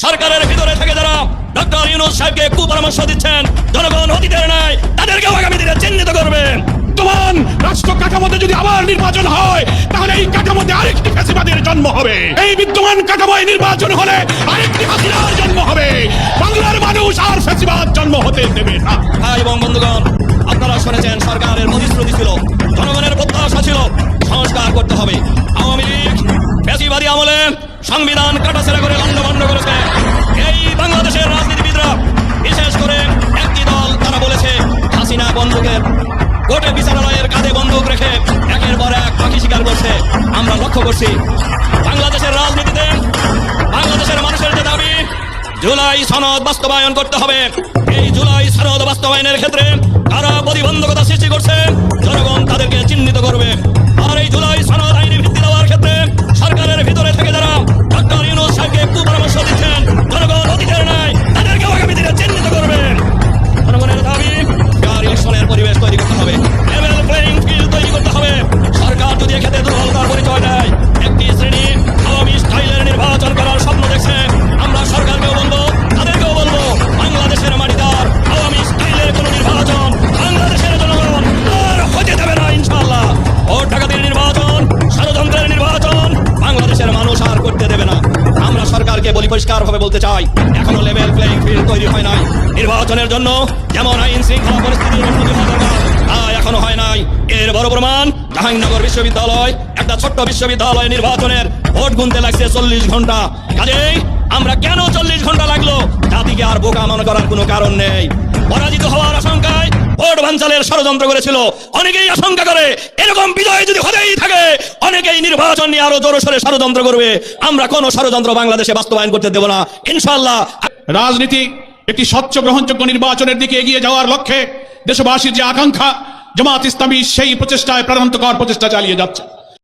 সরকারের ভিতরে থেকে যারা ডক্টর ইউনূস সাহেবকে কুপরামর্শ দিচ্ছেন, জনগণ অতীতের নাই, তাদেরকেও আগামী দিনে চিহ্নিত করবে। বর্তমান রাষ্ট্র কাঠামোতে যদি আবার নির্বাচন হয়, তাহলে এই কাঠামোতে আরেকটি ফ্যাসিবাদের জন্ম হবে। এই বিদ্যমান কাঠামোয় নির্বাচন হলে আরেকটি হাসিনার জন্ম হবে। বাংলার মানুষ আর ফ্যাসিবাদ জন্ম হতে দেবে না। ভাই এবং বন্ধুগণ, আপনারা শুনেছেন সরকারের প্রতিশ্রুতি ছিল, জনগণের প্রত্যাশা ছিল সংস্কার করতে হবে। আওয়ামী লীগ ফ্যাসিবাদী আমলে সংবিধান কাটাছেড়া করে লন্ডভন্ড করেছে। এই বাংলাদেশের রাজনীতিবিদরা, বিশেষ করে একটি দল, তারা বলেছে হাসিনা বন্দুকের কোর্টে বিচারালয়ের কাঁধে বন্দুক রেখে একের পর এক ফাঁকি স্বীকার করছে। আমরা লক্ষ্য করছি বাংলাদেশের রাজনীতিতে বাংলাদেশের মানুষের যে দাবি জুলাই সনদ বাস্তবায়ন করতে হবে, এই জুলাই সনদ বাস্তবায়নের ক্ষেত্রে তারা প্রতিবন্ধকতা সৃষ্টি করছে, জনগণ তাদেরকে চিহ্নিত করবে। আর এই জুলাই সনদ আইনি ভিত্তি দেওয়ার ক্ষেত্রে সরকারের ভিতরে থেকে যারা ডক্টর ইউনূস সাহেবকে কুপরামর্শ দিচ্ছেন, জনগণ অতীতের নাই, তাদেরকেও আগামী দিনে চিহ্নিত করবে। জনগণের দাবি ইলেকশনের পরিবেশ তৈরি করতে হবে, লেভেল প্লেইং ফিল্ড তৈরি করতে হবে। সরকার যদি এক্ষেত্রে দুর্বলতার পরিচয় দেয়, একটি শ্রেণী আওয়ামী স্টাইলের নির্বাচন করার স্বপ্ন দেখছে, আমরা সরকারকেও বলবো, তাদেরকেও বলবো, বাংলাদেশের মাটিদার আওয়ামী স্টাইলের কোন নির্বাচন বাংলাদেশের জনগণ আর হতে দেবে না ইনশাআল্লাহ। ভোট ডাকাতির নির্বাচন, ষড়যন্ত্রের নির্বাচন বাংলাদেশের মানুষ আর করতে দেবে না। আমরা সরকারকে বলি, পরিষ্কারভাবে বলতে চাই, এখনো লেভেল প্লেইং ফিল্ড তৈরি হয় নাই। নির্বাচনের জন্য যেমন আইন শৃঙ্খলা পরিস্থিতির উন্নতি হওয়া দরকার, তা এখনো হয় নাই। এর বড় প্রমাণ জাহাঙ্গীরনগর বিশ্ববিদ্যালয়, একটা ছোট্ট বিশ্ববিদ্যালয় নির্বাচনের ভোট গুনতে লাগছে 40 ঘন্টা। কাজেই আমরা কেন 40 ঘন্টা লাগলো, জাতিকে আর বোকা মনে করার কোনো কারণ নেই। পরাজিত হওয়ার আশঙ্কায় ভোট বানচালের ষড়যন্ত্র করেছিল। অনেকেই আশঙ্কা করে এরকম বিজয় যদি হতেই থাকে, অনেকেই নির্বাচন নিয়ে আরো জোরসোরে ষড়যন্ত্র করবে। আমরা কোন ষড়যন্ত্র বাংলাদেশে বাস্তবায়ন করতে দেব না ইনশাআল্লাহ। রাজনীতি একটি স্বচ্ছ গ্রহণযোগ্য নির্বাচনের দিকে এগিয়ে যাওয়ার লক্ষ্যে দেশবাসীর যে আকাঙ্ক্ষা, জামাত ইসলামী সেই প্রচেষ্টায় প্রাণান্তকর প্রচেষ্টা চালিয়ে যাচ্ছে।